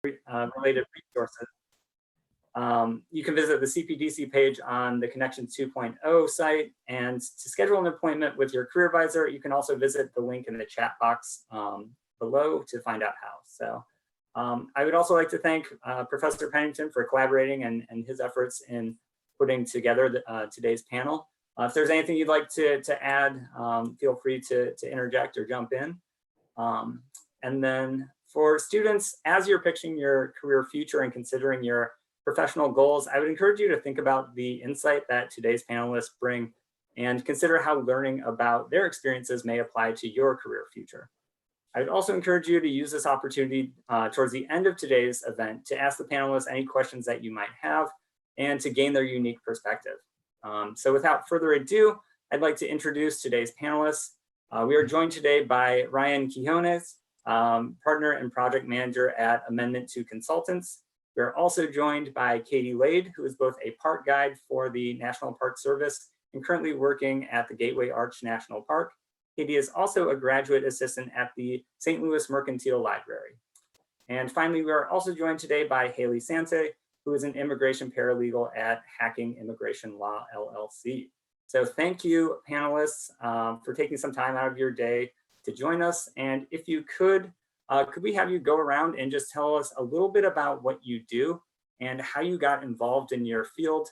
related resources. You can visit the CPDC page on the Connections 2.0 site, and to schedule an appointment with your career advisor, you can also visit the link in the chat box below to find out how. So I would also like to thank Professor Pennington for collaborating and his efforts in putting together today's panel. If there's anything you'd like to add, feel free to interject or jump in. And then for students, as you're pitching your career future and considering your professional goals, I would encourage you to think about the insight that today's panelists bring and consider how learning about their experiences may apply to your career future. I would also encourage you to use this opportunity towards the end of today's event to ask the panelists any questions that you might have and to gain their unique perspective. So without further ado, I'd like to introduce today's panelists. We are joined today by Ryan Quijones, partner and project manager at Amendment 2 Consultants. We are also joined by Katie Lade, who is both a park guide for the National Park Service and currently working at the Gateway Arch National Park. Katie is also a graduate assistant at the St. Louis Mercantile Library. And finally, we are also joined today by Haley Sante, who is an immigration paralegal at Hacking Immigration Law, LLC. So thank you, panelists, for taking some time out of your day to join us. And if you could we have you go around and just tell us a little bit about what you do and how you got involved in your field?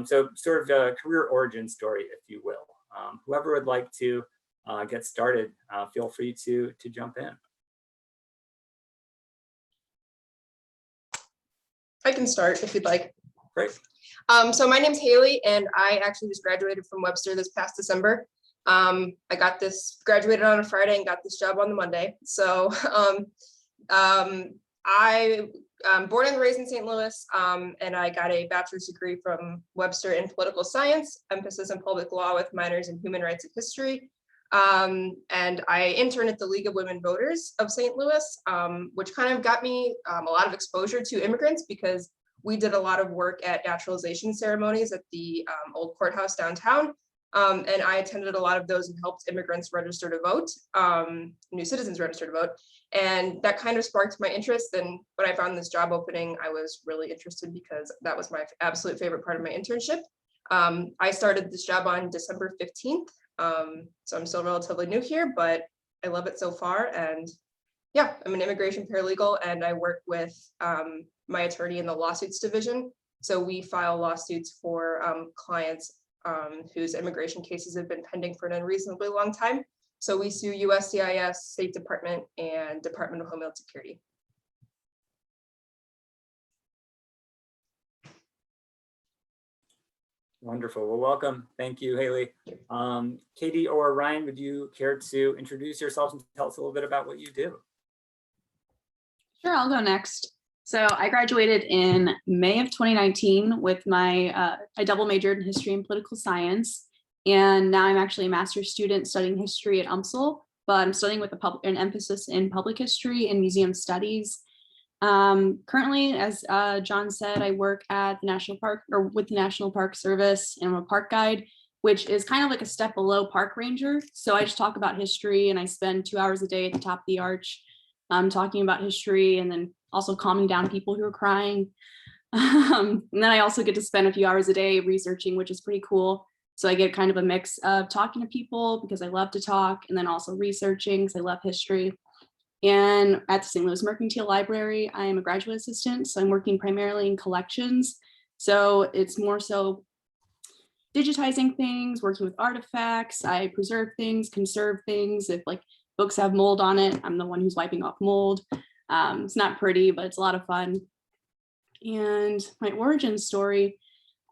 So sort of a career origin story, if you will. Whoever would like to get started, feel free to jump in. I can start if you'd like. Great. So my name's Haley, and I actually just graduated from Webster this past December. I graduated on a Friday and got this job on the Monday. So I'm born and raised in St. Louis, and I got a bachelor's degree from Webster in political science, emphasis in public law with minors in human rights and history. And I interned at the League of Women Voters of St. Louis, which kind of got me a lot of exposure to immigrants because we did a lot of work at naturalization ceremonies at the old courthouse downtown. And I attended a lot of those and helped immigrants register to vote, new citizens register to vote. And that kind of sparked my interest. And when I found this job opening, I was really interested because that was my absolute favorite part of my internship. I started this job on December 15th. So I'm still relatively new here, but I love it so far. And yeah, I'm an immigration paralegal and I work with my attorney in the lawsuits division. So we file lawsuits for clients whose immigration cases have been pending for an unreasonably long time. So we sue USCIS, State Department, and Department of Homeland Security. Wonderful. Well, welcome. Thank you, Haley. Katie or Ryan, would you care to introduce yourself and tell us a little bit about what you do? Sure, I'll go next. So I graduated in May of 2019 with my, I double majored in history and political science. And now I'm actually a master's student studying history at UMSL, but I'm studying with an emphasis in public history and museum studies. Currently, as John said, I work at the National Park or with the National Park Service, and I'm a park guide, which is kind of like a step below park ranger. So I just talk about history and I spend 2 hours a day at the top of the arch talking about history and then also calming down people who are crying. And then I also get to spend a few hours a day researching, which is pretty cool. So I get kind of a mix of talking to people because I love to talk, and then also researching because I love history. And at the St. Louis Mercantile Library, I am a graduate assistant. So I'm working primarily in collections. So it's more so digitizing things, working with artifacts. I preserve things, conserve things. If like books have mold on it, I'm the one who's wiping off mold. It's not pretty, but it's a lot of fun. And my origin story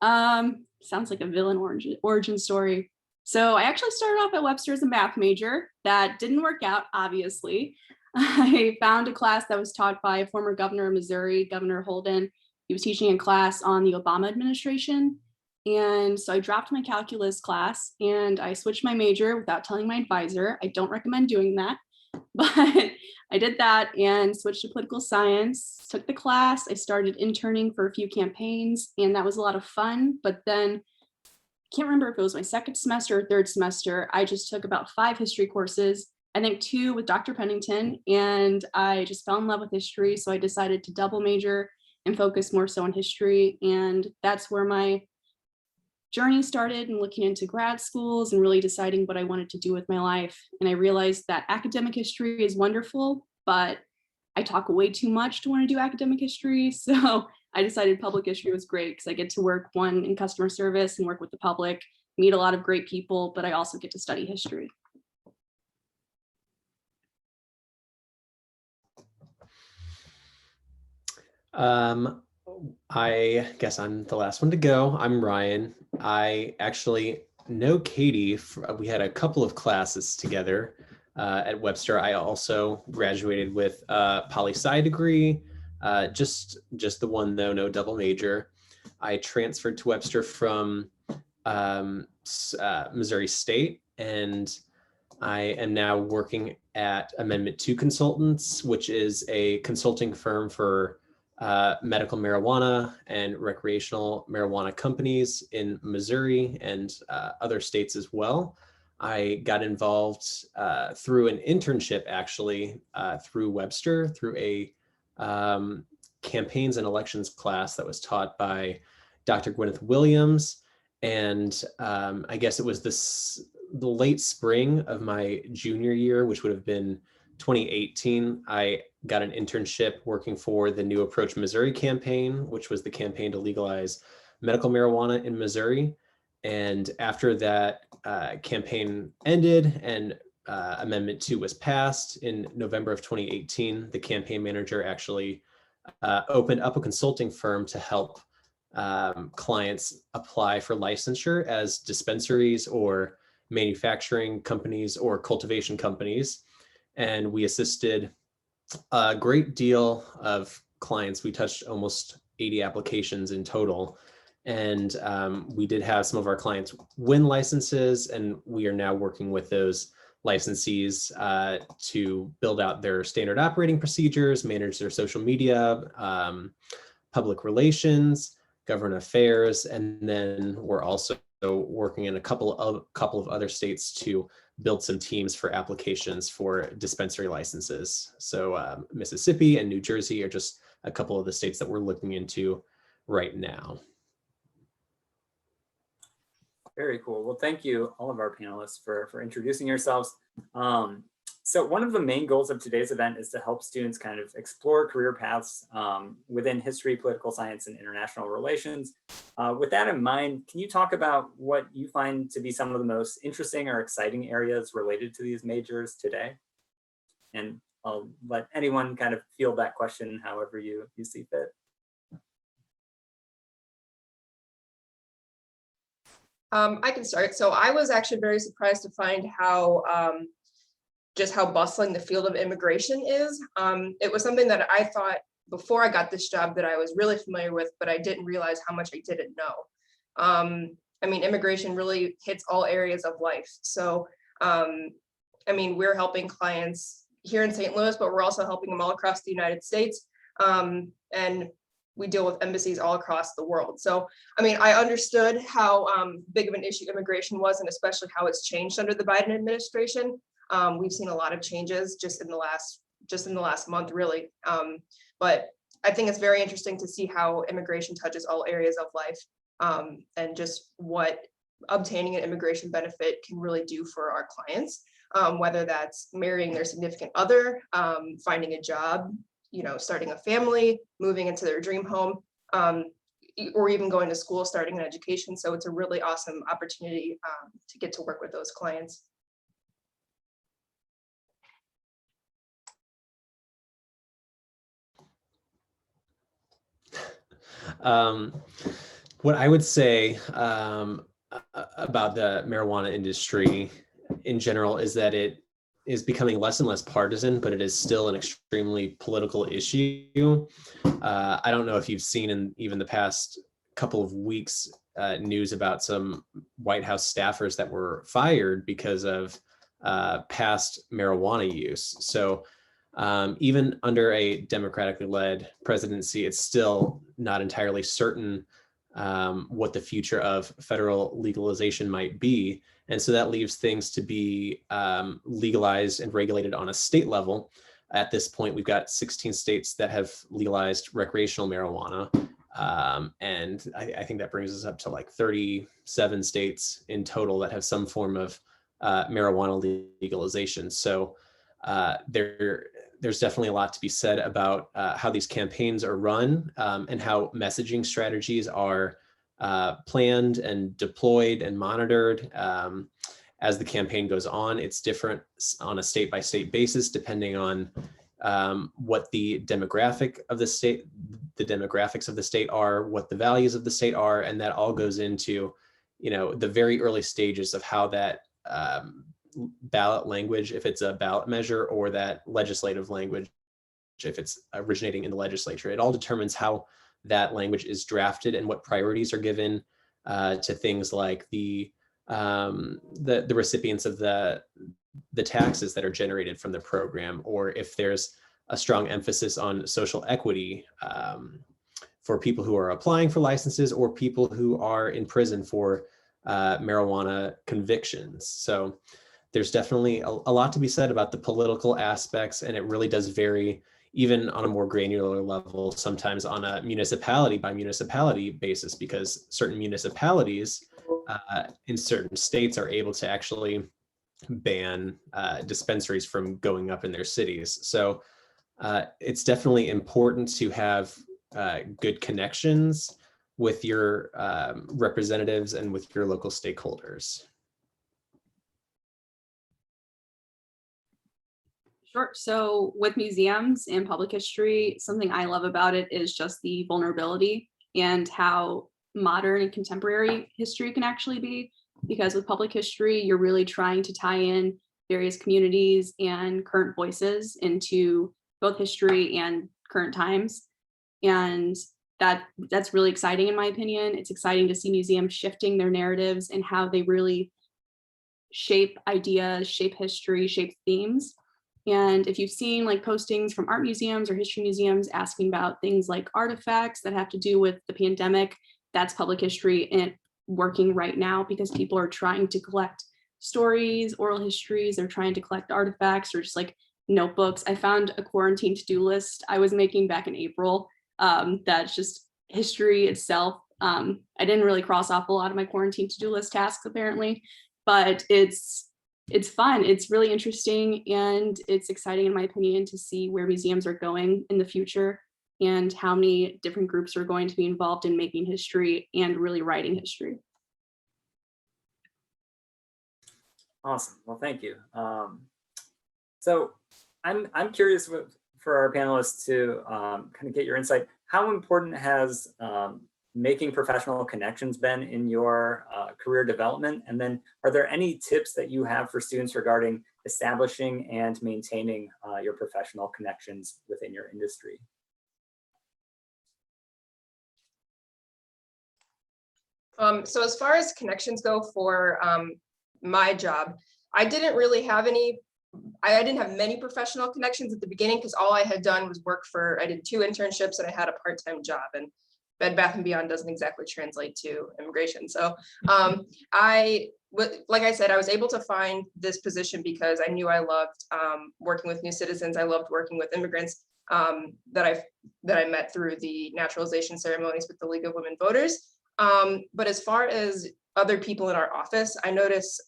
sounds like a villain origin story. So I actually started off at Webster as a math major. That didn't work out, obviously. I found a class that was taught by a former governor of Missouri, Governor Holden. He was teaching a class on the Obama administration. And so I dropped my calculus class and I switched my major without telling my advisor. I don't recommend doing that, but I did that and switched to political science, took the class. I started interning for a few campaigns and that was a lot of fun. But then I can't remember if it was my second semester or third semester. I just took about 5 history courses I think 2 with Dr. Pennington, and I just fell in love with history. So I decided to double major and focus more so on history. And that's where my journey started, and looking into grad schools and really deciding what I wanted to do with my life. And I realized that academic history is wonderful, but I talk way too much to want to do academic history. So I decided public history was great because I get to work in customer service and work with the public, meet a lot of great people, but I also get to study history. I guess I'm the last one to go. I'm Ryan. I actually know Katie. We had a couple of classes together at Webster. I also graduated with a poli-sci degree, just the one though, no double major. I transferred to Webster from Missouri State, and I am now working at Amendment 2 Consultants, which is a consulting firm for medical marijuana and recreational marijuana companies in Missouri and other states as well. I got involved through an internship, actually, through Webster, through a campaigns and elections class that was taught by Dr. Gwyneth Williams. And I guess it was the late spring of my junior year, which would have been 2018, I got an internship working for the New Approach Missouri campaign, which was the campaign to legalize medical marijuana in Missouri. And after that campaign ended and Amendment 2 was passed in November of 2018, the campaign manager actually opened up a consulting firm to help clients apply for licensure as dispensaries or manufacturing companies or cultivation companies. And we assisted a great deal of clients. We touched almost 80 applications in total. And we did have some of our clients win licenses, and we are now working with those licensees to build out their standard operating procedures, manage their social media, public relations, government affairs, and then we're also working in a couple of other states to build some teams for applications for dispensary licenses. So Mississippi and New Jersey are just a couple of the states that we're looking into right now. Very cool. Well, thank you, all of our panelists, for introducing yourselves. So one of the main goals of today's event is to help students kind of explore career paths within history, political science, and international relations. With that in mind, can you talk about what you find to be some of the most interesting or exciting areas related to these majors today? And I'll let anyone kind of field that question however you see fit. I can start. So I was actually very surprised to find how just how bustling the field of immigration is. It was something that I thought before I got this job that I was really familiar with, but I didn't realize how much I didn't know. I mean, immigration really hits all areas of life. So, I mean, we're helping clients here in St. Louis, but we're also helping them all across the United States. And we deal with embassies all across the world. So, I mean, I understood how big of an issue immigration was, and especially how it's changed under the Biden administration. We've seen a lot of changes just in the last month, really. But I think it's very interesting to see how immigration touches all areas of life, and just what obtaining an immigration benefit can really do for our clients, whether that's marrying their significant other, finding a job, you know, starting a family, moving into their dream home, or even going to school, starting an education. So it's a really awesome opportunity to get to work with those clients. What I would say about the marijuana industry in general is that it is becoming less and less partisan, but it is still an extremely political issue. I don't know if you've seen in even the past couple of weeks news about some White House staffers that were fired because of past marijuana use. So even under a democratically led presidency, it's still not entirely certain what the future of federal legalization might be. And so that leaves things to be legalized and regulated on a state level. At this point, we've got 16 states that have legalized recreational marijuana. And I think that brings us up to like 37 states in total that have some form of marijuana legalization. So there's definitely a lot to be said about how these campaigns are run and how messaging strategies are planned and deployed and monitored as the campaign goes on. It's different on a state-by-state basis, depending on what the demographics of the state are, what the values of the state are, and that all goes into, the very early stages of how that ballot language, if it's a ballot measure, or that legislative language, if it's originating in the legislature. It all determines how that language is drafted and what priorities are given to things like the recipients of the taxes that are generated from the program, or if there's a strong emphasis on social equity for people who are applying for licenses or people who are in prison for marijuana convictions. So there's definitely a lot to be said about the political aspects, and it really does vary even on a more granular level, sometimes on a municipality by municipality basis, because certain municipalities in certain states are able to actually ban dispensaries from going up in their cities. So it's definitely important to have good connections with your representatives and with your local stakeholders. Sure. So with museums and public history, something I love about it is just the vulnerability and how modern and contemporary history can actually be. Because with public history, you're really trying to tie in various communities and current voices into both history and current times. And that's really exciting, in my opinion. It's exciting to see museums shifting their narratives and how they really shape ideas, shape history, shape themes. And if you've seen like postings from art museums or history museums asking about things like artifacts that have to do with the pandemic, that's public history and working right now, because people are trying to collect stories, oral histories, they're trying to collect artifacts or just like notebooks. I found a quarantine to-do list I was making back in April. That's just history itself. I didn't really cross off a lot of my quarantine to-do list tasks apparently, but it's fun. It's really interesting, and it's exciting, in my opinion, to see where museums are going in the future and how many different groups are going to be involved in making history and really writing history. Awesome. Well, thank you. So I'm curious for our panelists to kind of get your insight. How important has making professional connections been in your career development? And then are there any tips that you have for students regarding establishing and maintaining your professional connections within your industry? So as far as connections go for my job, I didn't really have any, I didn't have many professional connections at the beginning, because all I had done was I did 2 internships and I had a part-time job, and Bed Bath & Beyond doesn't exactly translate to immigration. So like I said, I was able to find this position because I knew I loved working with new citizens. I loved working with immigrants that I met through the naturalization ceremonies with the League of Women Voters. But as far as other people in our office, I notice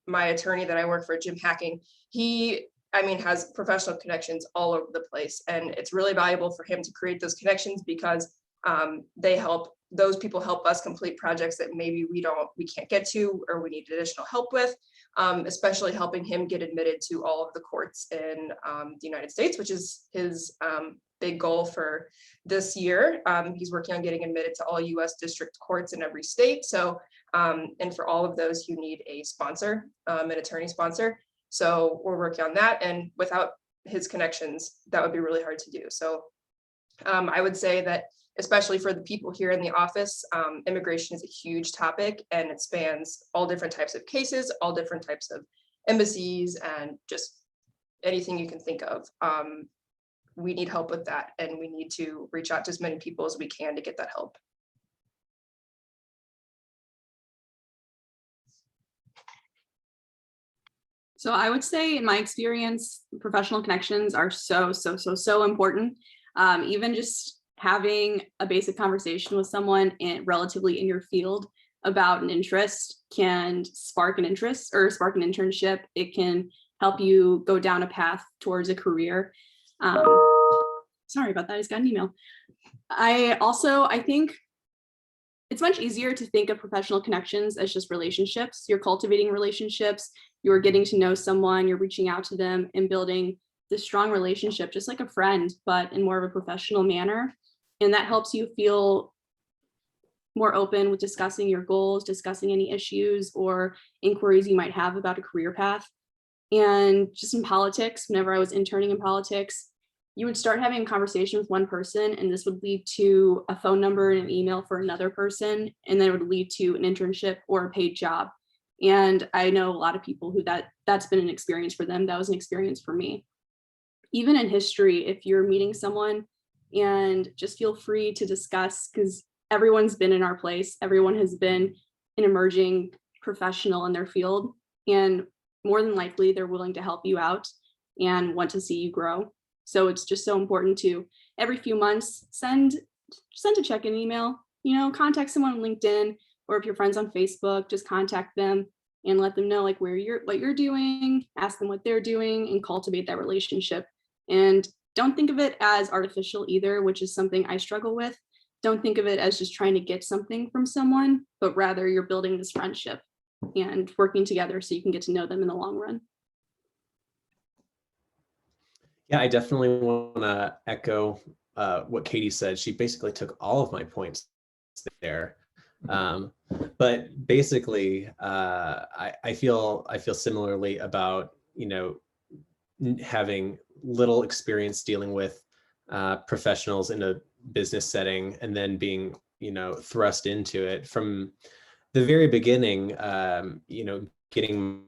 my attorney that I work for, Jim Hacking, he has professional connections all over the place. And it's really valuable for him to create those connections, because those people help us complete projects that maybe we can't get to, or we need additional help with, especially helping him get admitted to all of the courts in the United States, which is his big goal for this year. He's working on getting admitted to all US district courts in every state. So, and for all of those, you need a sponsor, an attorney sponsor. So we're working on that. And without his connections, that would be really hard to do. So I would say that, especially for the people here in the office, immigration is a huge topic, and it spans all different types of cases, all different types of embassies, and just anything you can think of. We need help with that, and we need to reach out to as many people as we can to get that help. So I would say, in my experience, professional connections are so important. Even just having a basic conversation with someone relatively in your field about an interest can spark an interest or spark an internship. It can help you go down a path towards a career. Sorry about that, I just got an email. I think it's much easier to think of professional connections as just relationships. You're cultivating relationships, you're getting to know someone, you're reaching out to them and building this strong relationship, just like a friend, but in more of a professional manner. And that helps you feel more open with discussing your goals, discussing any issues or inquiries you might have about a career path. And just in politics, whenever I was interning in politics, you would start having a conversation with one person, and this would lead to a phone number and an email for another person, and then it would lead to an internship or a paid job. And I know a lot of people who that's been an experience for them. That was an experience for me. Even in history, if you're meeting someone, and just feel free to discuss, because everyone's been in our place, everyone has been an emerging professional in their field, and more than likely they're willing to help you out and want to see you grow. So it's just so important to every few months send a check-in email, contact someone on LinkedIn, or if you're friends on Facebook, just contact them and let them know like what you're doing, ask them what they're doing, and cultivate that relationship. And don't think of it as artificial either, which is something I struggle with. Don't think of it as just trying to get something from someone, but rather you're building this friendship and working together so you can get to know them in the long run. Yeah, I definitely want to echo what Katie said. She basically took all of my points there. But basically, I feel similarly about, having little experience dealing with professionals in a business setting and then being, thrust into it from the very beginning. Getting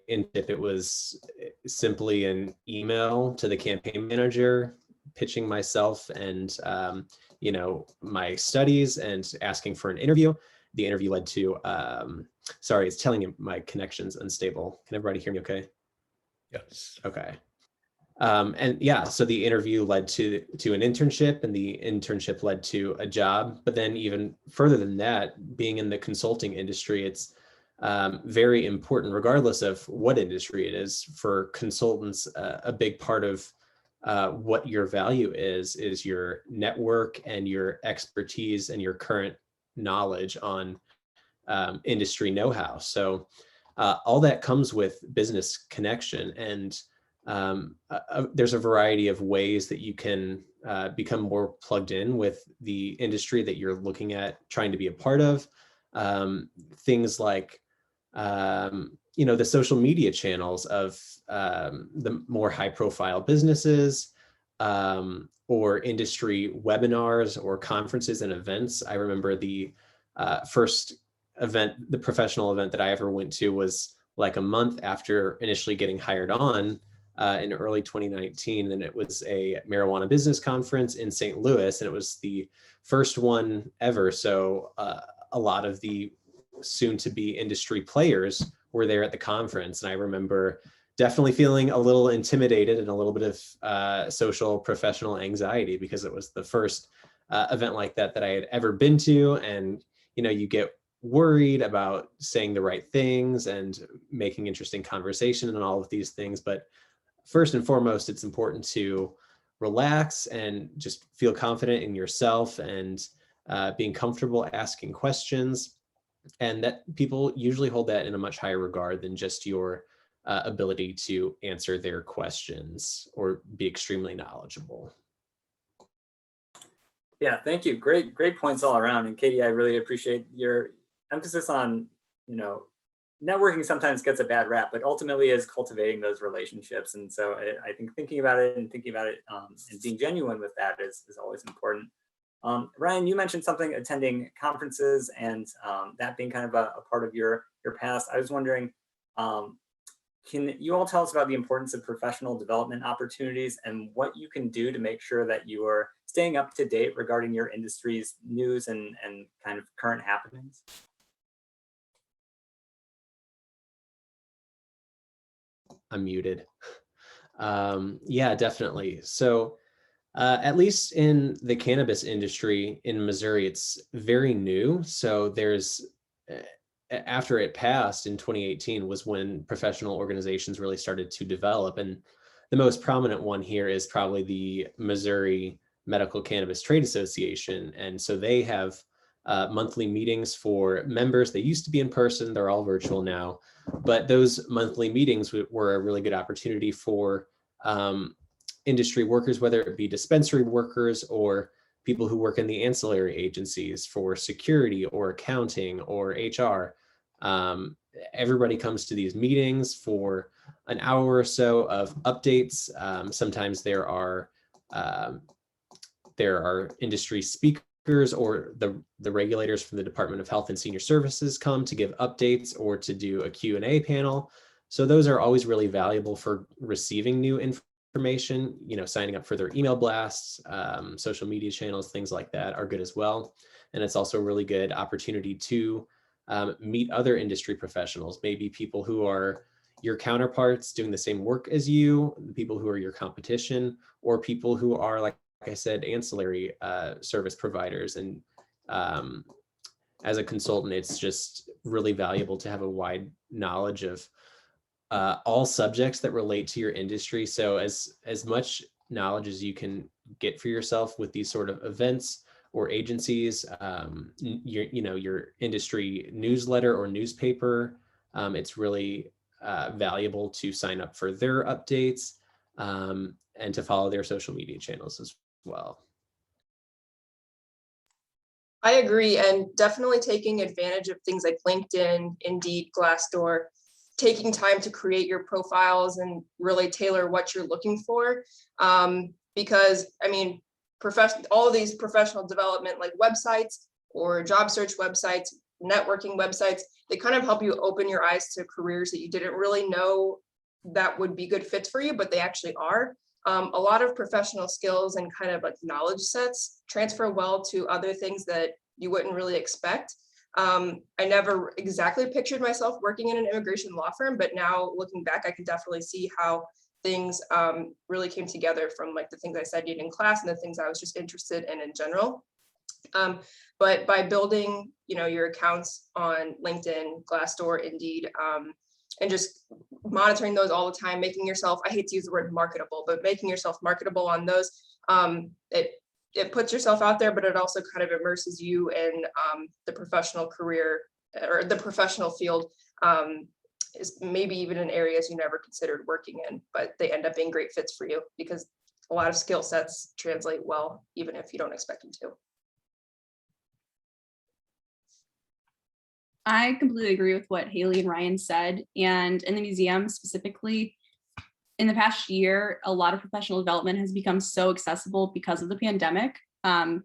if it was simply an email to the campaign manager, pitching myself and my studies and asking for an interview. The interview led to, sorry, it's telling you my connection's unstable. Can everybody hear me okay? Yes. Okay. And yeah, so the interview led to an internship, and the internship led to a job. But then even further than that, being in the consulting industry, it's very important, regardless of what industry it is, for consultants. A big part of what your value is your network and your expertise and your current knowledge on industry know-how. So all that comes with business connection, and there's a variety of ways that you can become more plugged in with the industry that you're looking at trying to be a part of. Things like the social media channels of the more high profile businesses, or industry webinars or conferences and events. I remember the first event, the professional event that I ever went to was like a month after initially getting hired on in early 2019. And it was a marijuana business conference in St. Louis, and it was the first one ever. So a lot of the soon to be industry players were there at the conference. And I remember definitely feeling a little intimidated and a little bit of social professional anxiety, because it was the first event like that I had ever been to. And, you get worried about saying the right things and making interesting conversation and all of these things. But first and foremost, it's important to relax and just feel confident in yourself and being comfortable asking questions. And that people usually hold that in a much higher regard than just your ability to answer their questions or be extremely knowledgeable. Yeah, thank you. Great points all around. And Katie, I really appreciate your emphasis on, networking sometimes gets a bad rap, but ultimately is cultivating those relationships. And so I think thinking about it and being genuine with that is always important. Ryan, you mentioned something, attending conferences and that being kind of a part of your past. I was wondering, can you all tell us about the importance of professional development opportunities and what you can do to make sure that you are staying up to date regarding your industry's news and kind of current happenings? I'm muted. Yeah, definitely. So at least in the cannabis industry in Missouri, it's very new. So there's, after it passed in 2018 was when professional organizations really started to develop. And the most prominent one here is probably the Missouri Medical Cannabis Trade Association. And so they have monthly meetings for members. They used to be in person, they're all virtual now. But those monthly meetings were a really good opportunity for industry workers, whether it be dispensary workers or people who work in the ancillary agencies for security or accounting or HR. Everybody comes to these meetings for an hour or so of updates. Sometimes there are industry speakers, or the regulators from the Department of Health and Senior Services come to give updates or to do a Q&A panel. So those are always really valuable for receiving new information. Signing up for their email blasts, social media channels, things like that are good as well. And it's also a really good opportunity to meet other industry professionals, maybe people who are your counterparts doing the same work as you, the people who are your competition, or people who are, like I said, ancillary service providers. And as a consultant, it's just really valuable to have a wide knowledge of all subjects that relate to your industry. So as much knowledge as you can get for yourself with these sort of events or agencies, your industry newsletter or newspaper, it's really valuable to sign up for their updates and to follow their social media channels as well. I agree, and definitely taking advantage of things like LinkedIn, Indeed, Glassdoor, taking time to create your profiles and really tailor what you're looking for. Because all of these professional development like websites or job search websites, networking websites, they kind of help you open your eyes to careers that you didn't really know that would be good fits for you, but they actually are. A lot of professional skills and kind of like knowledge sets transfer well to other things that you wouldn't really expect. I never exactly pictured myself working in an immigration law firm, but now looking back, I can definitely see how things really came together from like the things I studied in class and the things I was just interested in general. But by building, your accounts on LinkedIn, Glassdoor, Indeed, and just monitoring those all the time, making yourself, I hate to use the word marketable, but making yourself marketable on those, it puts yourself out there, but it also kind of immerses you in the professional career or the professional field, is maybe even in areas you never considered working in, but they end up being great fits for you because a lot of skill sets translate well, even if you don't expect them to. I completely agree with what Haley and Ryan said. And in the museum specifically, in the past year, a lot of professional development has become so accessible because of the pandemic,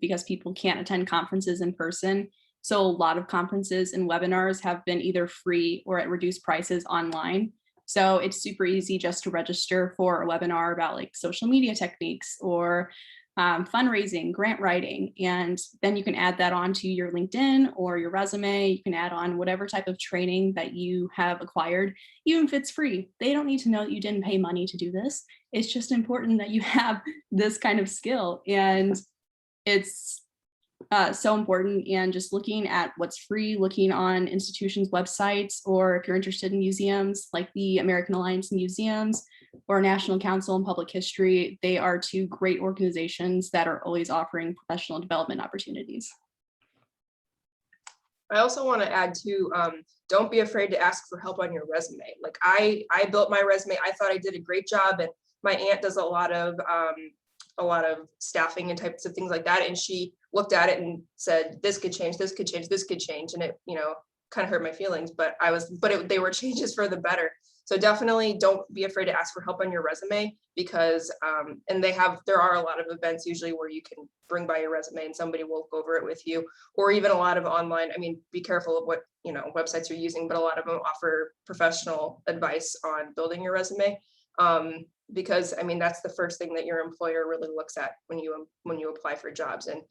because people can't attend conferences in person. So a lot of conferences and webinars have been either free or at reduced prices online. So it's super easy just to register for a webinar about like social media techniques or fundraising, grant writing, and then you can add that onto your LinkedIn or your resume. You can add on whatever type of training that you have acquired, even if it's free. They don't need to know that you didn't pay money to do this. It's just important that you have this kind of skill, and it's so important. And just looking at what's free, looking on institutions' websites, or if you're interested in museums like the American Alliance of Museums or National Council on Public History, they are two great organizations that are always offering professional development opportunities. I also want to add to, don't be afraid to ask for help on your resume. Like I built my resume. I thought I did a great job, and my aunt does a lot of staffing and types of things like that. And she looked at it and said, this could change, this could change, this could change. And it, kind of hurt my feelings, but they were changes for the better. So definitely don't be afraid to ask for help on your resume, because, and there are a lot of events usually where you can bring by your resume and somebody will go over it with you, or even a lot of online, be careful of what, websites you're using, but a lot of them offer professional advice on building your resume. Because that's the first thing that your employer really looks at when you apply for jobs. And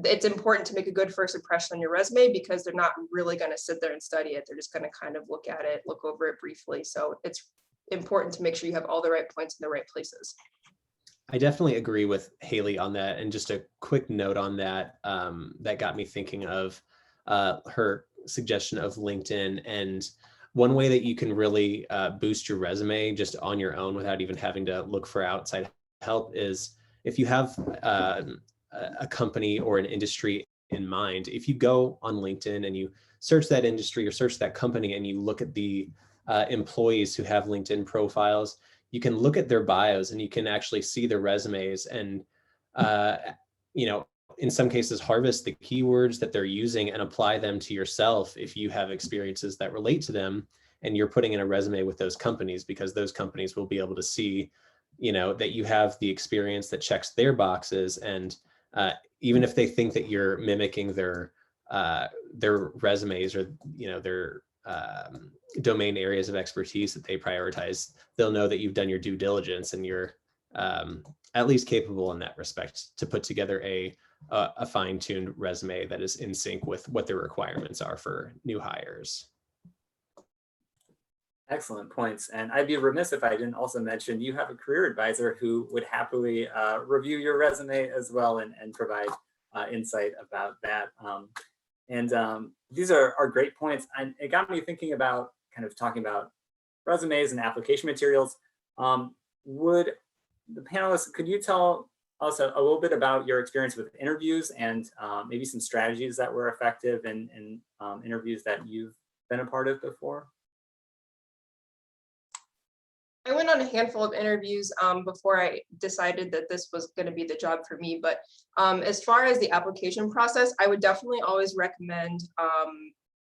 it's important to make a good first impression on your resume, because they're not really going to sit there and study it. They're just going to kind of look at it, look over it briefly. So it's important to make sure you have all the right points in the right places. I definitely agree with Haley on that. And just a quick note on that, that got me thinking of her suggestion of LinkedIn. And one way that you can really boost your resume just on your own without even having to look for outside help is if you have a company or an industry in mind, if you go on LinkedIn and you search that industry or search that company and you look at the employees who have LinkedIn profiles, you can look at their bios and you can actually see their resumes and, you know, in some cases harvest the keywords that they're using and apply them to yourself if you have experiences that relate to them and you're putting in a resume with those companies, because those companies will be able to see, you know, that you have the experience that checks their boxes. And even if they think that you're mimicking their resumes or, you know, their domain areas of expertise that they prioritize, they'll know that you've done your due diligence and you're at least capable in that respect to put together a fine-tuned resume that is in sync with what their requirements are for new hires. Excellent points. And I'd be remiss if I didn't also mention you have a career advisor who would happily review your resume as well and provide insight about that. These are great points. And it got me thinking about kind of talking about resumes and application materials. Would the panelists, could you tell us a little bit about your experience with interviews and maybe some strategies that were effective in interviews that you've been a part of before? I went on a handful of interviews before I decided that this was going to be the job for me. But as far as the application process, I would definitely always recommend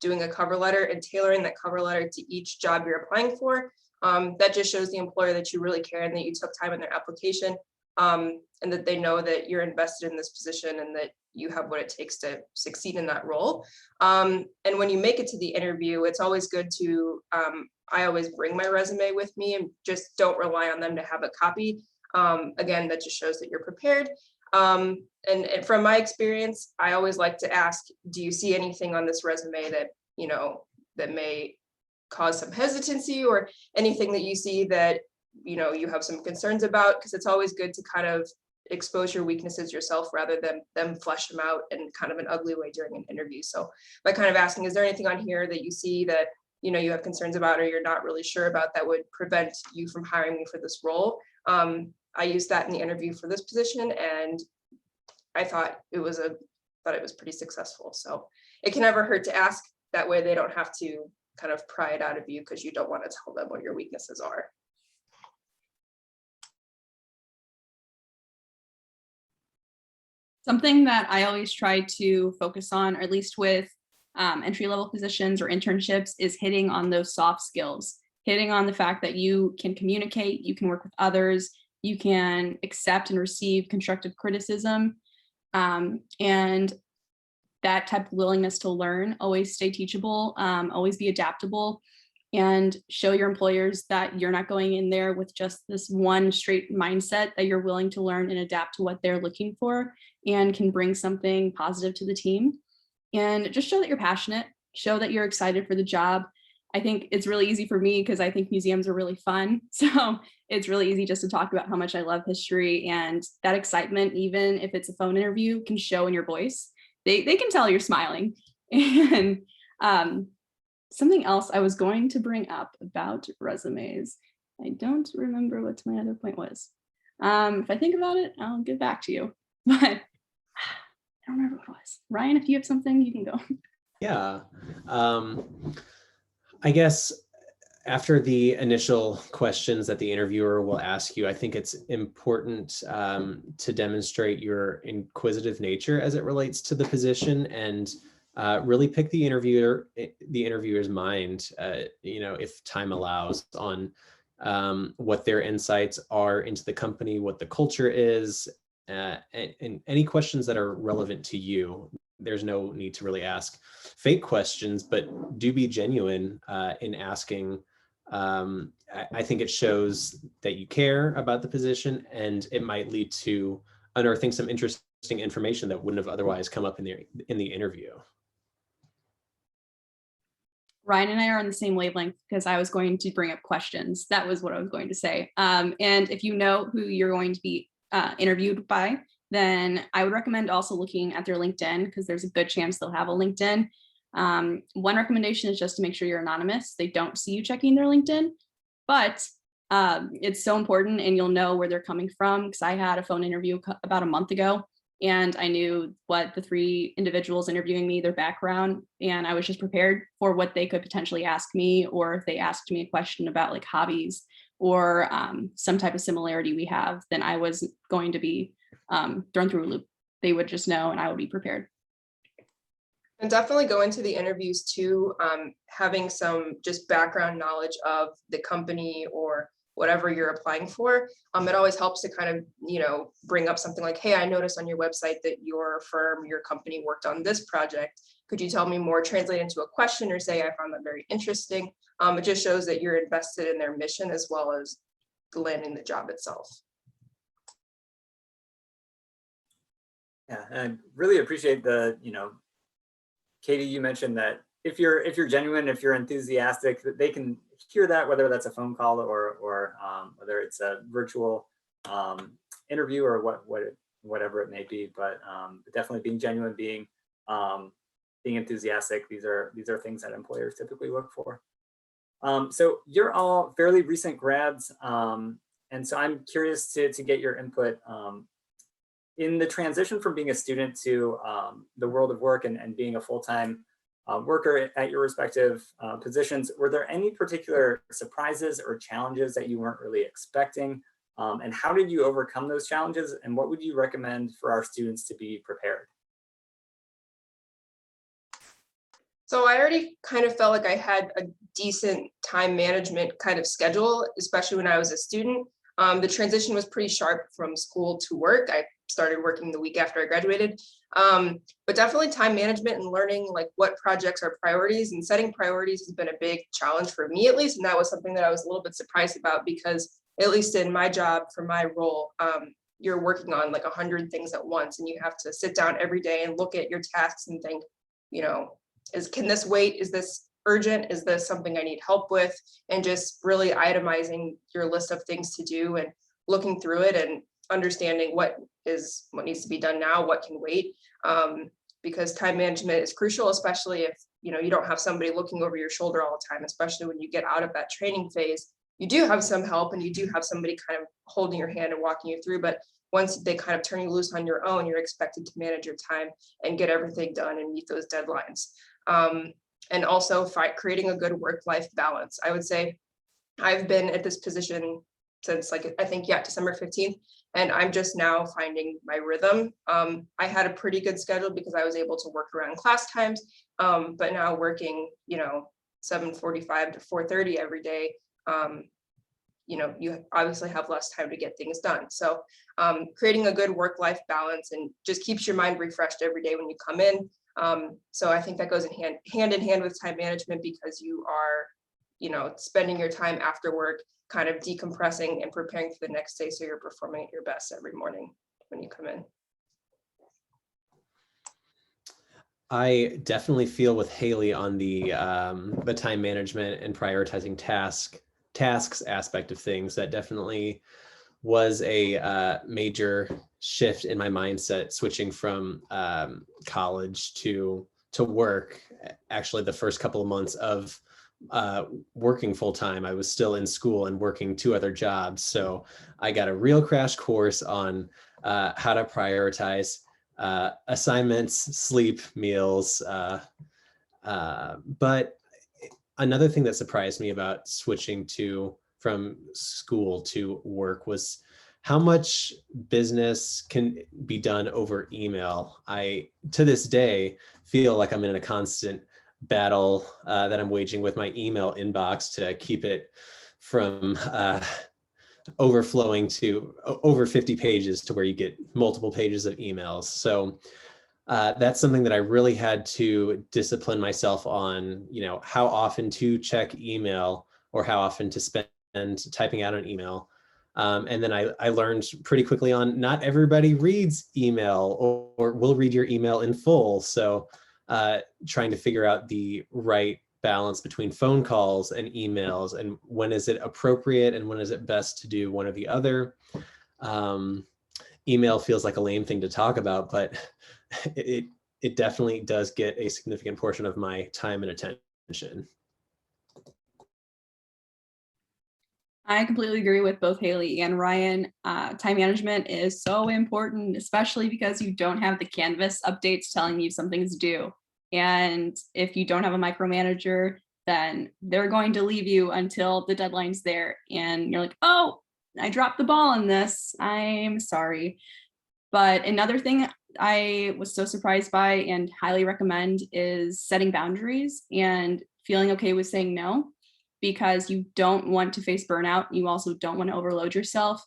doing a cover letter and tailoring that cover letter to each job you're applying for. That just shows the employer that you really care and that you took time in their application, and that they know that you're invested in this position and that you have what it takes to succeed in that role. And when you make it to the interview, it's always good to, I always bring my resume with me and just don't rely on them to have a copy. Again, that just shows that you're prepared. And from my experience, I always like to ask, do you see anything on this resume that, you know, that may cause some hesitancy, or anything that you see that, you know, you have some concerns about? Because it's always good to kind of expose your weaknesses yourself rather than them flesh them out in kind of an ugly way during an interview. So by kind of asking, is there anything on here that you see that, you know, you have concerns about or you're not really sure about that would prevent you from hiring me for this role? I used that in the interview for this position, and I thought it was pretty successful. So it can never hurt to ask. That way they don't have to kind of pry it out of you because you don't want to tell them what your weaknesses are. Something that I always try to focus on, or at least with entry-level positions or internships, is hitting on those soft skills, hitting on the fact that you can communicate, you can work with others, you can accept and receive constructive criticism, and that type of willingness to learn. Always stay teachable, always be adaptable, and show your employers that you're not going in there with just this one straight mindset, that you're willing to learn and adapt to what they're looking for and can bring something positive to the team. And just show that you're passionate, show that you're excited for the job. I think it's really easy for me because I think museums are really fun. So it's really easy just to talk about how much I love history, and that excitement, even if it's a phone interview, can show in your voice. They can tell you're smiling. And something else I was going to bring up about resumes, I don't remember what my other point was. If I think about it, I'll get back to you. But I don't remember what it was. Ryan, if you have something, you can go. Yeah. I guess after the initial questions that the interviewer will ask you, I think it's important to demonstrate your inquisitive nature as it relates to the position, and really pick the interviewer's mind, you know, if time allows, on what their insights are into the company, what the culture is, and any questions that are relevant to you. There's no need to really ask fake questions, but do be genuine in asking. I think it shows that you care about the position, and it might lead to unearthing some interesting information that wouldn't have otherwise come up in the interview. Ryan and I are on the same wavelength because I was going to bring up questions. That was what I was going to say. And if you know who you're going to be interviewed by, then I would recommend also looking at their LinkedIn because there's a good chance they'll have a LinkedIn. One recommendation is just to make sure you're anonymous. They don't see you checking their LinkedIn, but it's so important and you'll know where they're coming from because I had a phone interview about a month ago and I knew what the 3 individuals interviewing me, their background, and I was just prepared for what they could potentially ask me, or if they asked me a question about like hobbies or some type of similarity we have, then I was going to be thrown through a loop. They would just know and I would be prepared. And definitely go into the interviews too, having some just background knowledge of the company or whatever you're applying for. It always helps to kind of, bring up something like, hey, I noticed on your website that your firm, your company worked on this project. Could you tell me more? Translate into a question or say, I found that very interesting. It just shows that you're invested in their mission as well as landing the job itself. Yeah, and I really appreciate the, Katie, you mentioned that if you're genuine, if you're enthusiastic, that they can hear that, whether that's a phone call or whether it's a virtual interview or whatever it may be. But definitely being genuine, being enthusiastic. These are things that employers typically look for. So you're all fairly recent grads, and so I'm curious to get your input. In the transition from being a student to the world of work and being a full-time worker at your respective positions, were there any particular surprises or challenges that you weren't really expecting? And how did you overcome those challenges? And what would you recommend for our students to be prepared? So I already kind of felt like I had a decent time management kind of schedule, especially when I was a student. The transition was pretty sharp from school to work. I started working the week after I graduated, but definitely time management and learning like what projects are priorities, and setting priorities has been a big challenge for me at least. And that was something that I was a little bit surprised about because at least in my job for my role, you're working on like 100 things at once and you have to sit down every day and look at your tasks and think, can this wait? Is this urgent? Is this something I need help with? And just really itemizing your list of things to do and looking through it and understanding what needs to be done now, what can wait. Because time management is crucial, especially if you don't have somebody looking over your shoulder all the time, especially when you get out of that training phase. You do have some help and you do have somebody kind of holding your hand and walking you through, but once they kind of turn you loose on your own, you're expected to manage your time and get everything done and meet those deadlines. And also creating a good work-life balance. I would say I've been at this position since December 15th, and I'm just now finding my rhythm. I had a pretty good schedule because I was able to work around class times, but now working, 7:45 to 4:30 every day, you obviously have less time to get things done. So creating a good work-life balance and just keeps your mind refreshed every day when you come in. So I think that goes hand in hand with time management because you are, spending your time after work, kind of decompressing and preparing for the next day. So you're performing at your best every morning when you come in. I definitely feel with Haley on the time management and prioritizing tasks aspect of things. That definitely was a major shift in my mindset, switching from college to work. Actually, the first couple of months of working full time, I was still in school and working 2 other jobs. So I got a real crash course on how to prioritize assignments, sleep, meals. But another thing that surprised me about switching from school to work was how much business can be done over email. I, to this day, feel like I'm in a constant battle that I'm waging with my email inbox to keep it from overflowing to over 50 pages to where you get multiple pages of emails. So that's something that I really had to discipline myself on, how often to check email or how often to spend typing out an email. And then I learned pretty quickly on not everybody reads email or will read your email in full. So trying to figure out the right balance between phone calls and emails, and when is it appropriate and when is it best to do one or the other. Email feels like a lame thing to talk about, but it definitely does get a significant portion of my time and attention. I completely agree with both Haley and Ryan. Time management is so important, especially because you don't have the Canvas updates telling you something's due. And if you don't have a micromanager, then they're going to leave you until the deadline's there. And you're like, oh, I dropped the ball on this. I'm sorry. But another thing I was so surprised by and highly recommend is setting boundaries and feeling okay with saying no, because you don't want to face burnout. You also don't want to overload yourself.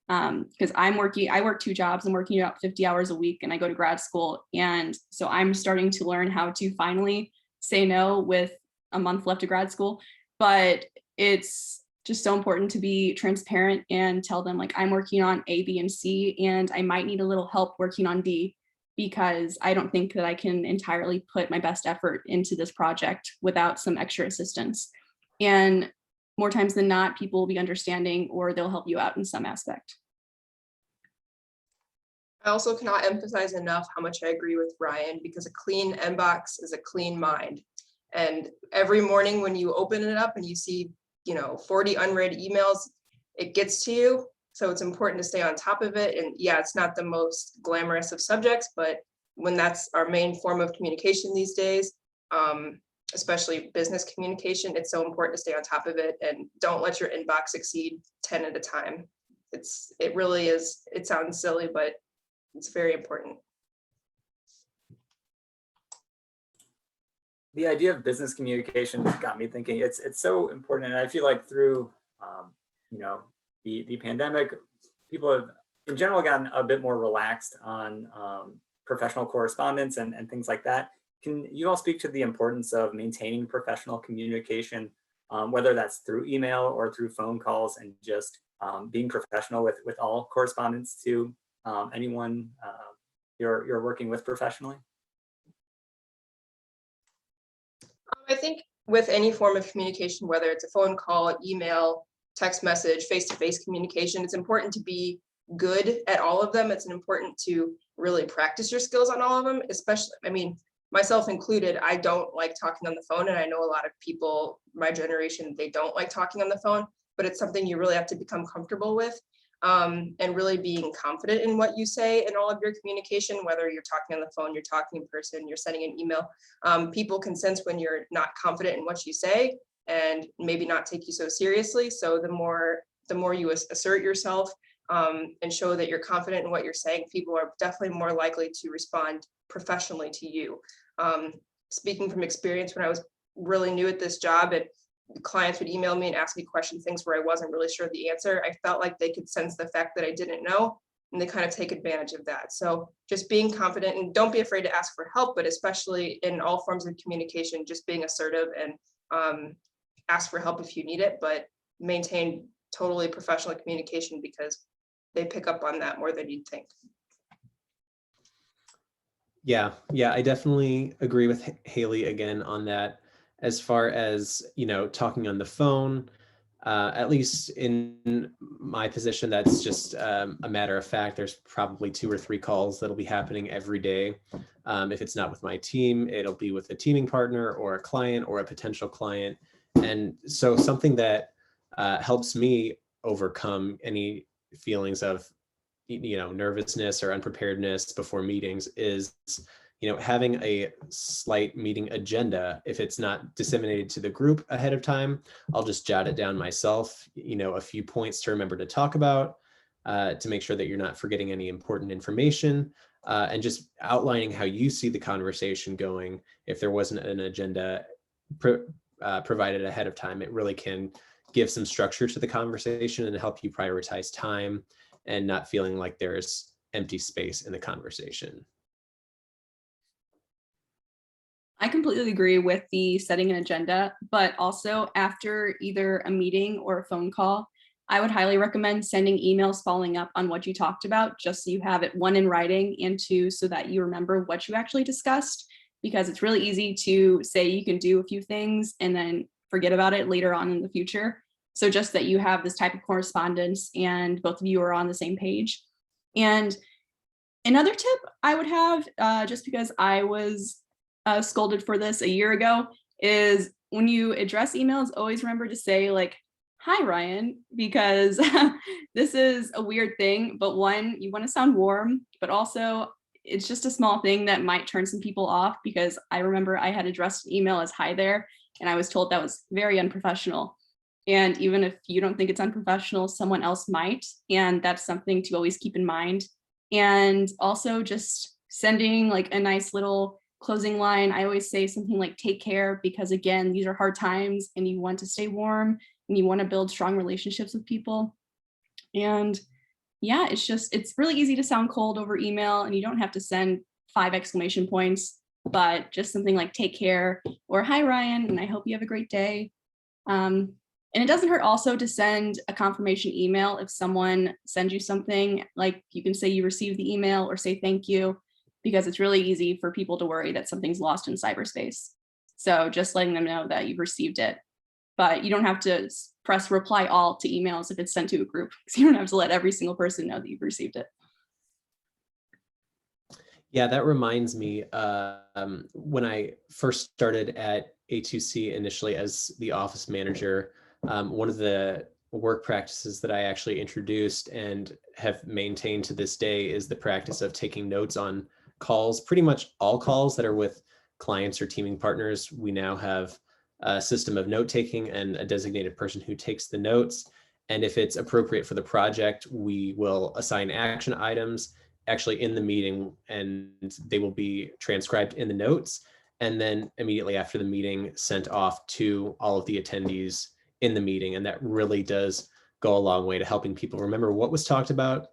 Because I work 2 jobs. I'm working about 50 hours a week and I go to grad school. And so I'm starting to learn how to finally say no with a month left of grad school. But it's just so important to be transparent and tell them, like, I'm working on A, B, and C, and I might need a little help working on D, because I don't think that I can entirely put my best effort into this project without some extra assistance. And more times than not, people will be understanding or they'll help you out in some aspect. I also cannot emphasize enough how much I agree with Ryan, because a clean inbox is a clean mind. And every morning when you open it up and you see, 40 unread emails, it gets to you. So it's important to stay on top of it. And yeah, it's not the most glamorous of subjects, but when that's our main form of communication these days, especially business communication, it's so important to stay on top of it and don't let your inbox exceed 10 at a time. It really is, it sounds silly, but it's very important. The idea of business communication got me thinking. It's so important, and I feel like through the pandemic, people have in general gotten a bit more relaxed on professional correspondence and things like that. Can you all speak to the importance of maintaining professional communication, whether that's through email or through phone calls, and just being professional with all correspondence to anyone you're working with professionally? I think with any form of communication, whether it's a phone call, email, text message, face-to-face communication, it's important to be good at all of them. It's important to really practice your skills on all of them, especially, myself included, I don't like talking on the phone, and I know a lot of people, my generation, they don't like talking on the phone, but it's something you really have to become comfortable with, and really being confident in what you say in all of your communication, whether you're talking on the phone, you're talking in person, you're sending an email. People can sense when you're not confident in what you say and maybe not take you so seriously. So the more you assert yourself and show that you're confident in what you're saying, people are definitely more likely to respond professionally to you. Speaking from experience, when I was really new at this job, and clients would email me and ask me questions, things where I wasn't really sure the answer, I felt like they could sense the fact that I didn't know, and they kind of take advantage of that. So just being confident, and don't be afraid to ask for help, but especially in all forms of communication, just being assertive and ask for help if you need it, but maintain totally professional communication, because they pick up on that more than you'd think. Yeah, I definitely agree with Haley again on that. As far as, talking on the phone, at least in my position, that's just a matter of fact. There's probably 2 or 3 calls that'll be happening every day. If it's not with my team, it'll be with a teaming partner or a client or a potential client. And so something that helps me overcome any feelings of nervousness or unpreparedness before meetings is having a slight meeting agenda. If it's not disseminated to the group ahead of time, I'll just jot it down myself, a few points to remember to talk about, to make sure that you're not forgetting any important information, and just outlining how you see the conversation going. If there wasn't an agenda provided ahead of time, it really can give some structure to the conversation and help you prioritize time and not feeling like there's empty space in the conversation. I completely agree with the setting an agenda, but also after either a meeting or a phone call, I would highly recommend sending emails following up on what you talked about, just so you have it, 1, in writing, and 2, so that you remember what you actually discussed. because it's really easy to say you can do a few things and then forget about it later on in the future. So just that you have this type of correspondence and both of you are on the same page. And another tip I would have, just because I was scolded for this a year ago, is when you address emails, always remember to say like, "Hi, Ryan," because this is a weird thing, but one, you want to sound warm, but also it's just a small thing that might turn some people off, because I remember I had addressed an email as "Hi there," and I was told that was very unprofessional. And even if you don't think it's unprofessional, someone else might, and that's something to always keep in mind. And also just sending like a nice little closing line. I always say something like "take care," because again, these are hard times and you want to stay warm and you want to build strong relationships with people. And yeah, it's really easy to sound cold over email, and you don't have to send 5 exclamation points, but just something like "take care" or "Hi, Ryan, and I hope you have a great day." And it doesn't hurt also to send a confirmation email if someone sends you something. Like you can say you received the email or say thank you, because it's really easy for people to worry that something's lost in cyberspace. So just letting them know that you've received it. But you don't have to press reply all to emails if it's sent to a group, because you don't have to let every single person know that you've received it. Yeah, that reminds me, when I first started at A2C initially as the office manager, one of the work practices that I actually introduced and have maintained to this day is the practice of taking notes on calls. Pretty much all calls that are with clients or teaming partners, we now have a system of note taking and a designated person who takes the notes. And if it's appropriate for the project, we will assign action items actually in the meeting, and they will be transcribed in the notes, and then immediately after the meeting sent off to all of the attendees in the meeting. And that really does go a long way to helping people remember what was talked about,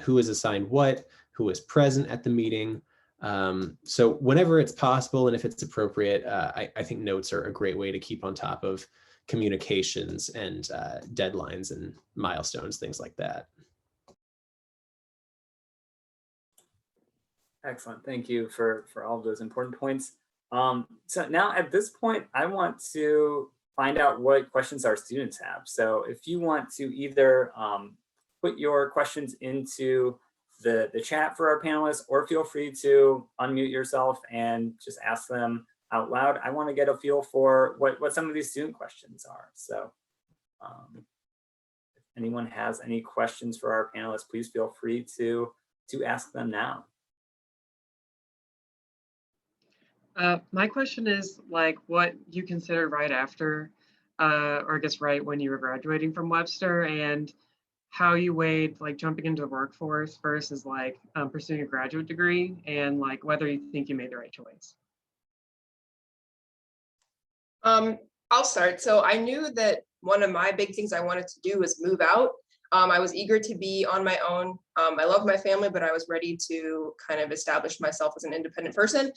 who was assigned what, who was present at the meeting. So whenever it's possible and if it's appropriate, I think notes are a great way to keep on top of communications and deadlines and milestones, things like that. Excellent. Thank you for all of those important points. So now at this point, I want to find out what questions our students have. So if you want to either put your questions into the chat for our panelists, or feel free to unmute yourself and just ask them out loud. I want to get a feel for what some of these student questions are. So if anyone has any questions for our panelists, please feel free to ask them now. My question is like what you consider right after, or I guess right when you were graduating from Webster, and how you weighed like jumping into the workforce versus like pursuing a graduate degree, and like whether you think you made the right choice. I'll start. So I knew that one of my big things I wanted to do was move out. I was eager to be on my own. I love my family, but I was ready to kind of establish myself as an independent person.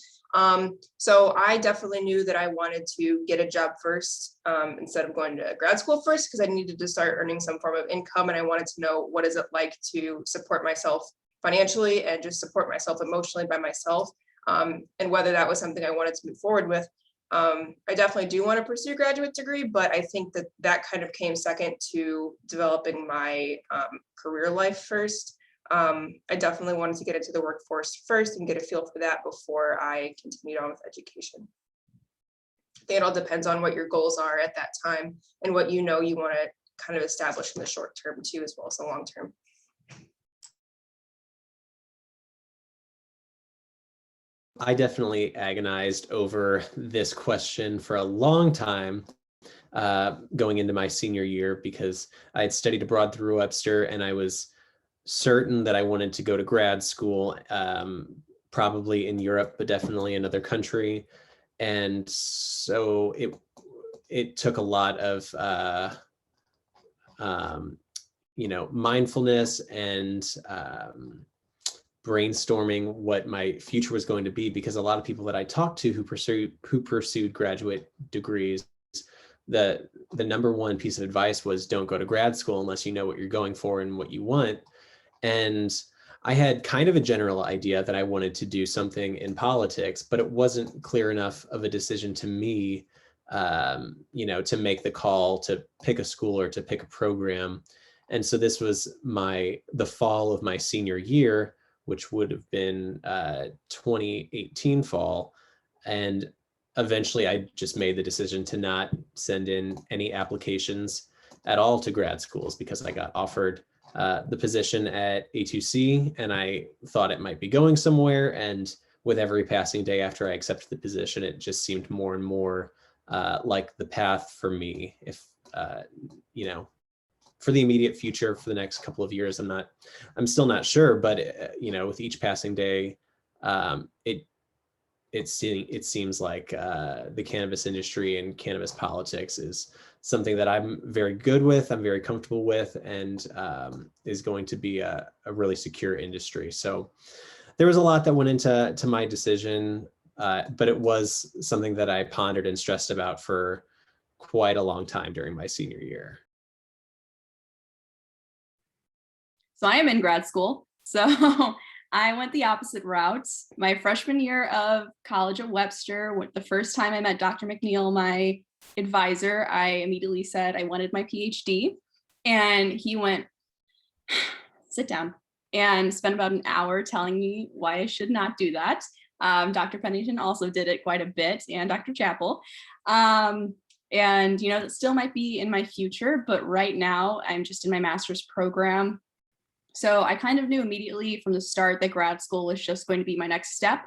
So I definitely knew that I wanted to get a job first instead of going to grad school first, because I needed to start earning some form of income, and I wanted to know what is it like to support myself financially and just support myself emotionally by myself, and whether that was something I wanted to move forward with. I definitely do want to pursue a graduate degree, but I think that kind of came second to developing my career life first. I definitely wanted to get into the workforce first and get a feel for that before I continued on with education. I think it all depends on what your goals are at that time and what you want to kind of establish in the short term too, as well as the long term. I definitely agonized over this question for a long time going into my senior year, because I had studied abroad through Webster and I was certain that I wanted to go to grad school, probably in Europe, but definitely another country. And so it took a lot of mindfulness and brainstorming what my future was going to be, because a lot of people that I talked to who pursued graduate degrees, the number one piece of advice was don't go to grad school unless you know what you're going for and what you want. And I had kind of a general idea that I wanted to do something in politics, but it wasn't clear enough of a decision to me, to make the call to pick a school or to pick a program. And so this was the fall of my senior year, which would have been 2018 fall. And eventually I just made the decision to not send in any applications at all to grad schools because I got offered the position at A2C and I thought it might be going somewhere. And with every passing day after I accepted the position, it just seemed more and more like the path for me. If, for the immediate future, for the next couple of years, I'm still not sure, but with each passing day, it seems like the cannabis industry and cannabis politics is something that I'm very good with, I'm very comfortable with, and is going to be a really secure industry. So there was a lot that went into my decision, but it was something that I pondered and stressed about for quite a long time during my senior year. So I am in grad school. So I went the opposite route. My freshman year of college at Webster, the first time I met Dr. McNeil, my advisor, I immediately said I wanted my PhD. And he went, sit down, and spent about an hour telling me why I should not do that. Dr. Pennington also did it quite a bit, and Dr. Chappell. And, that still might be in my future, but right now I'm just in my master's program. So I kind of knew immediately from the start that grad school was just going to be my next step.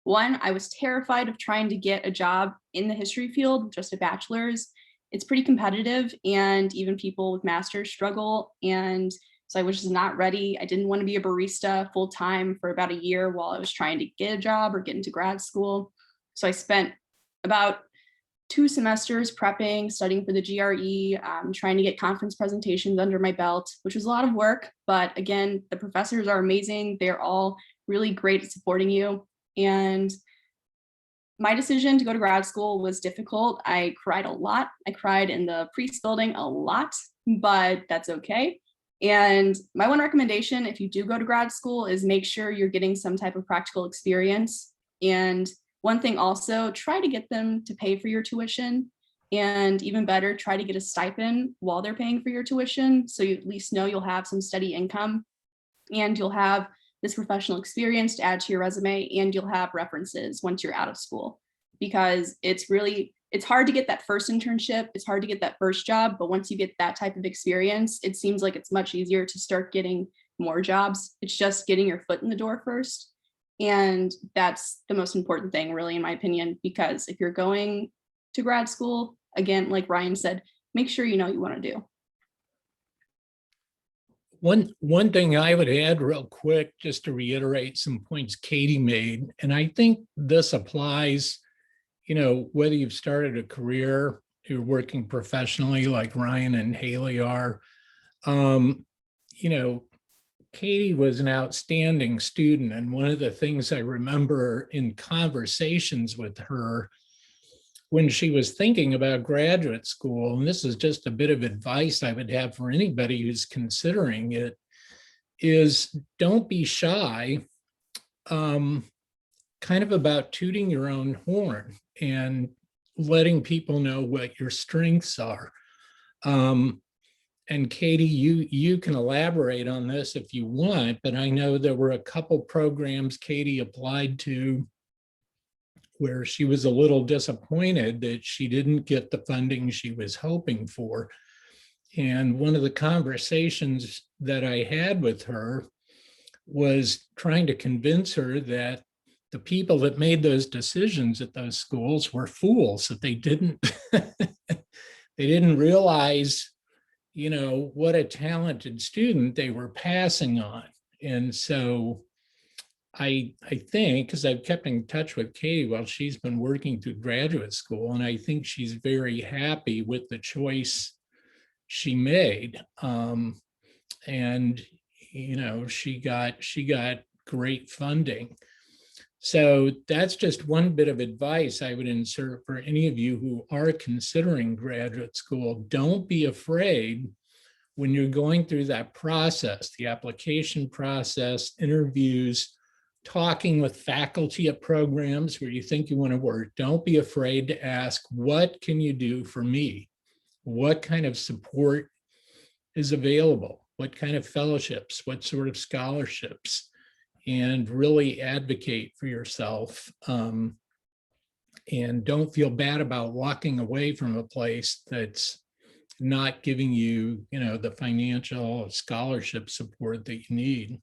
One, I was terrified of trying to get a job in the history field, just a bachelor's. It's pretty competitive, and even people with masters struggle. And so I was just not ready. I didn't want to be a barista full time for about a year while I was trying to get a job or get into grad school. So I spent about 2 semesters prepping, studying for the GRE, trying to get conference presentations under my belt, which was a lot of work. But again, the professors are amazing. They're all really great at supporting you. And my decision to go to grad school was difficult. I cried a lot. I cried in the Priest building a lot, but that's okay. And my one recommendation, if you do go to grad school, is make sure you're getting some type of practical experience. And one thing also, try to get them to pay for your tuition, and even better, try to get a stipend while they're paying for your tuition. So you at least know you'll have some steady income, and you'll have this professional experience to add to your resume, and you'll have references once you're out of school, because it's hard to get that first internship. It's hard to get that first job, but once you get that type of experience, it seems like it's much easier to start getting more jobs. It's just getting your foot in the door first. And that's the most important thing, really, in my opinion, because if you're going to grad school, again, like Ryan said, make sure you know what you want to do. One thing I would add real quick, just to reiterate some points Katie made, and I think this applies, whether you've started a career, you're working professionally like Ryan and Haley are, Katie was an outstanding student. And one of the things I remember in conversations with her when she was thinking about graduate school, and this is just a bit of advice I would have for anybody who's considering it, is don't be shy, kind of about tooting your own horn and letting people know what your strengths are. And Katie, you can elaborate on this if you want, but I know there were a couple programs Katie applied to where she was a little disappointed that she didn't get the funding she was hoping for. And one of the conversations that I had with her was trying to convince her that the people that made those decisions at those schools were fools, that they didn't realize what a talented student they were passing on. And so I think, because I've kept in touch with Katie while she's been working through graduate school, and I think she's very happy with the choice she made. And she got great funding. So that's just one bit of advice I would insert for any of you who are considering graduate school. Don't be afraid when you're going through that process, the application process, interviews, talking with faculty at programs where you think you want to work, don't be afraid to ask, what can you do for me? What kind of support is available? What kind of fellowships? What sort of scholarships? And really advocate for yourself. And don't feel bad about walking away from a place that's not giving you, the financial scholarship support that you need.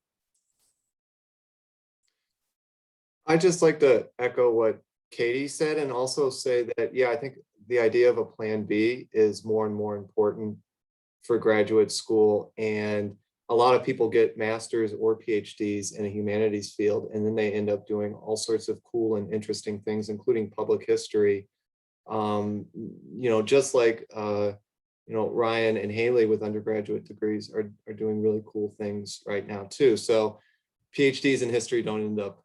I just like to echo what Katie said and also say that, yeah, I think the idea of a plan B is more and more important for graduate school. And a lot of people get masters or PhDs in a humanities field, and then they end up doing all sorts of cool and interesting things, including public history. Just like, Ryan and Haley with undergraduate degrees are doing really cool things right now too. So PhDs in history don't end up,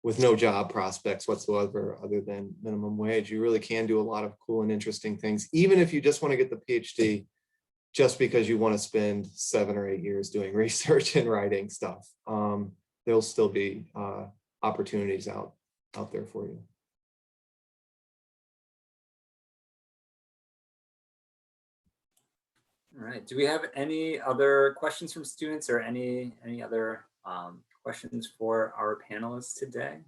with no job prospects whatsoever other than minimum wage. You really can do a lot of cool and interesting things, even if you just want to get the PhD just because you want to spend 7 or 8 years doing research and writing stuff. There'll still be opportunities out there for you. All right. Do we have any other questions from students or any other questions for our panelists today?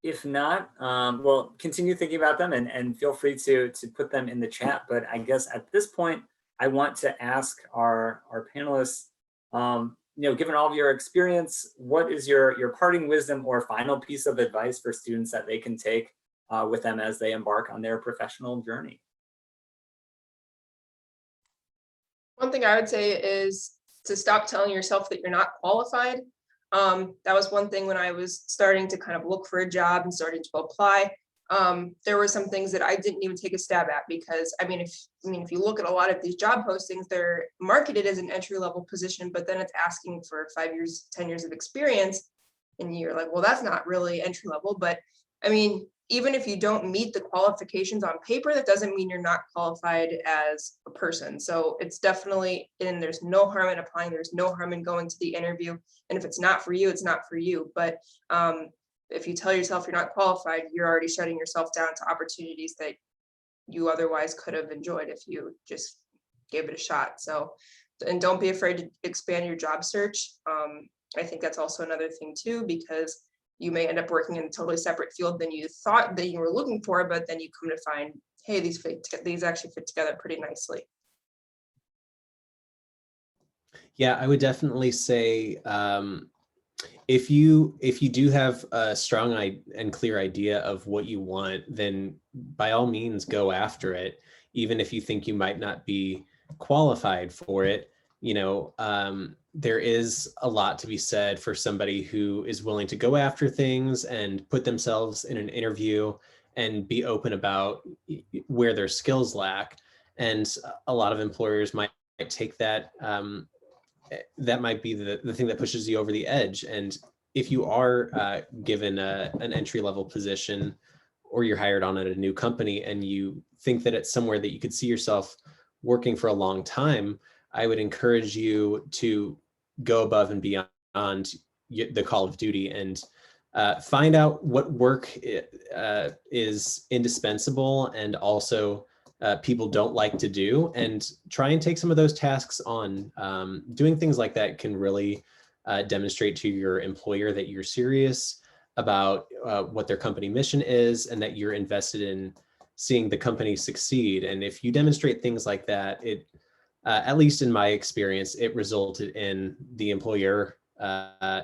If not, well, continue thinking about them and feel free to put them in the chat. But I guess at this point, I want to ask our panelists, given all of your experience, what is your parting wisdom or final piece of advice for students that they can take with them as they embark on their professional journey? One thing I would say is to stop telling yourself that you're not qualified. That was one thing when I was starting to kind of look for a job and starting to apply. There were some things that I didn't even take a stab at because if you look at a lot of these job postings, they're marketed as an entry-level position, but then it's asking for 5 years, 10 years of experience. And you're like, well, that's not really entry level. But even if you don't meet the qualifications on paper, that doesn't mean you're not qualified as a person. So it's definitely, and there's no harm in applying. There's no harm in going to the interview. And if it's not for you, it's not for you. But if you tell yourself you're not qualified, you're already shutting yourself down to opportunities that you otherwise could have enjoyed if you just gave it a shot. So, and don't be afraid to expand your job search. I think that's also another thing too, because you may end up working in a totally separate field than you thought that you were looking for, but then you come to find, hey, these actually fit together pretty nicely. Yeah, I would definitely say if you do have a strong and clear idea of what you want, then by all means go after it, even if you think you might not be qualified for it. There is a lot to be said for somebody who is willing to go after things and put themselves in an interview and be open about where their skills lack. And a lot of employers might take that. That might be the thing that pushes you over the edge. And if you are given an entry-level position or you're hired on at a new company and you think that it's somewhere that you could see yourself working for a long time, I would encourage you to go above and beyond the call of duty and find out what work is indispensable and also people don't like to do, and try and take some of those tasks on. Doing things like that can really demonstrate to your employer that you're serious about what their company mission is and that you're invested in seeing the company succeed. And if you demonstrate things like that, it at least in my experience, it resulted in the employer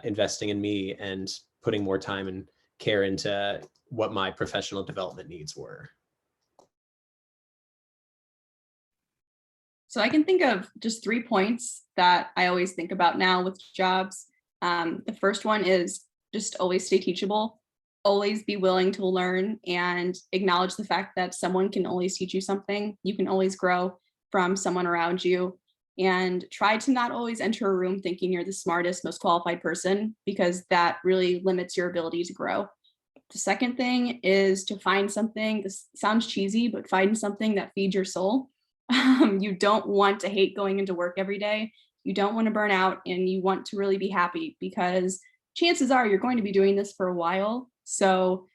investing in me and putting more time and care into what my professional development needs were. So I can think of just 3 points that I always think about now with jobs. The first one is just always stay teachable, always be willing to learn and acknowledge the fact that someone can always teach you something. You can always grow from someone around you, and try to not always enter a room thinking you're the smartest, most qualified person, because that really limits your ability to grow. The second thing is to find something, this sounds cheesy, but find something that feeds your soul. You don't want to hate going into work every day. You don't want to burn out, and you want to really be happy, because chances are you're going to be doing this for a while. So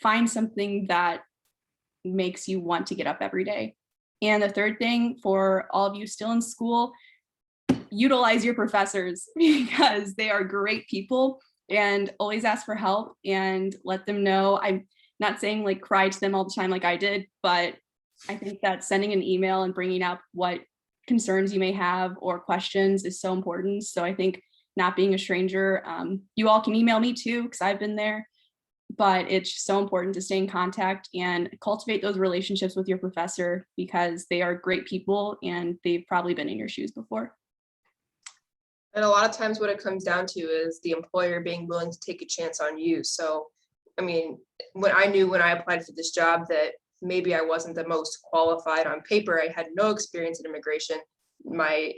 find something that makes you want to get up every day. And the third thing, for all of you still in school, utilize your professors, because they are great people, and always ask for help and let them know. I'm not saying like cry to them all the time like I did, but I think that sending an email and bringing up what concerns you may have or questions is so important. So I think not being a stranger, you all can email me too, because I've been there, but it's so important to stay in contact and cultivate those relationships with your professor, because they are great people and they've probably been in your shoes before. And a lot of times what it comes down to is the employer being willing to take a chance on you. So, I mean, when I knew when I applied for this job that maybe I wasn't the most qualified on paper, I had no experience in immigration. My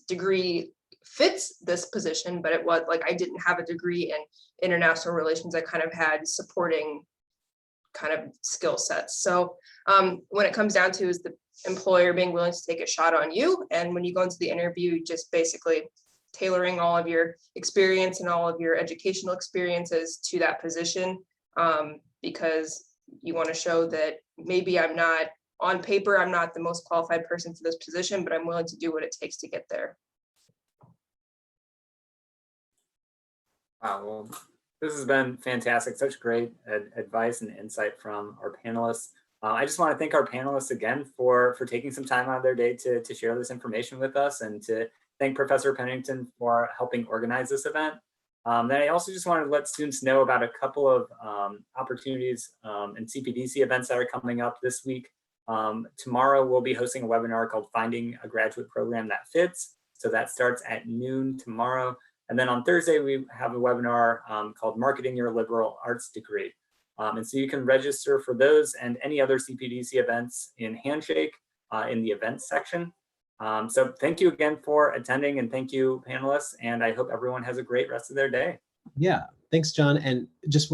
degree fits this position, but it was like I didn't have a degree in international relations. I kind of had supporting kind of skill sets. So when it comes down to is the employer being willing to take a shot on you, and when you go into the interview, just basically tailoring all of your experience and all of your educational experiences to that position, because you want to show that maybe I'm not on paper, I'm not the most qualified person for this position, but I'm willing to do what it takes to get there. Wow, well, this has been fantastic. Such great advice and insight from our panelists. I just want to thank our panelists again for taking some time out of their day to share this information with us, and to thank Professor Pennington for helping organize this event. Then I also just wanted to let students know about a couple of opportunities and CPDC events that are coming up this week. Tomorrow we'll be hosting a webinar called Finding a Graduate Program That Fits. So that starts at noon tomorrow. And then on Thursday, we have a webinar called Marketing Your Liberal Arts Degree. And so you can register for those and any other CPDC events in Handshake in the events section. So thank you again for attending, and thank you, panelists. And I hope everyone has a great rest of their day. Yeah, thanks, John. And just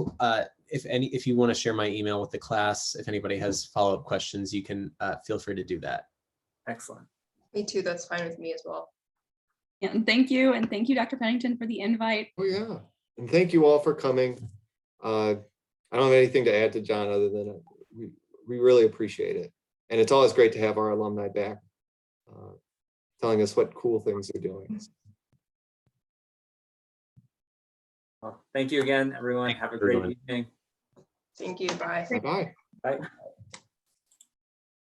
if you want to share my email with the class, if anybody has follow-up questions, you can feel free to do that. Excellent. Me too, that's fine with me as well. Yeah, and thank you, Dr. Pennington, for the invite. Oh, yeah. And thank you all for coming. I don't have anything to add to John other than we really appreciate it. And it's always great to have our alumni back telling us what cool things they're doing. Well, thank you again, everyone. Have a great evening. Thank you, bye. Bye-bye. Bye.